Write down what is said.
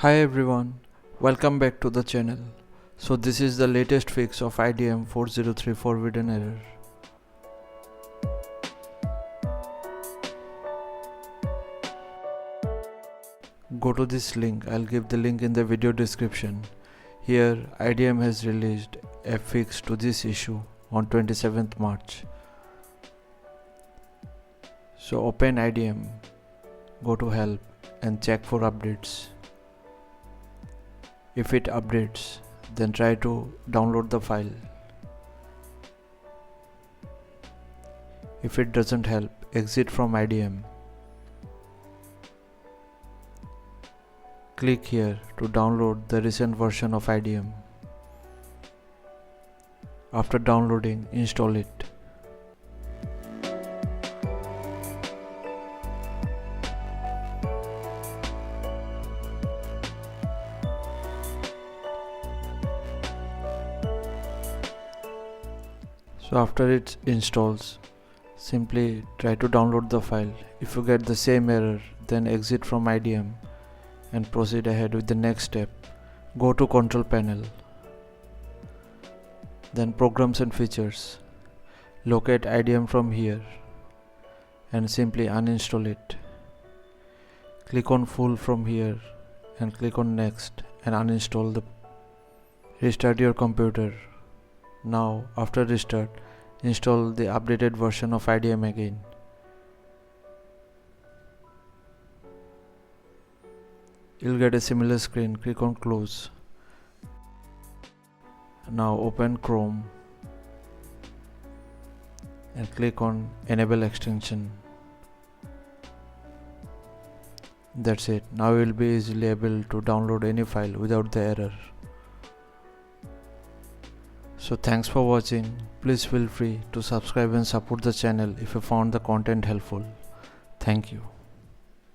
Hi everyone, welcome back to the channel. So this is the latest fix of IDM 4034 forbidden error. Go to this link, I'll give the link in the video description. Here IDM has released a fix to this issue on 27th March. So open IDM, go to help and check for updates. If it updates, then try to download the file. If it doesn't help, exit from IDM. Click here to download the recent version of IDM. After downloading, install it. So after it installs, simply try to download the file. If you get the same error, then exit from IDM and proceed ahead with the next step. Go to Control Panel, then Programs and Features. Locate IDM from here and simply uninstall it. Click on Full from here and click on Next and uninstall the. Restart your computer. Now after restart, install the updated version of IDM again. You'll get a similar screen. Click on Close. Now open Chrome and click on Enable Extension. That's it. Now you'll be easily able to download any file without the error. So thanks for watching. Please feel free to subscribe and support the channel if you found the content helpful. Thank you.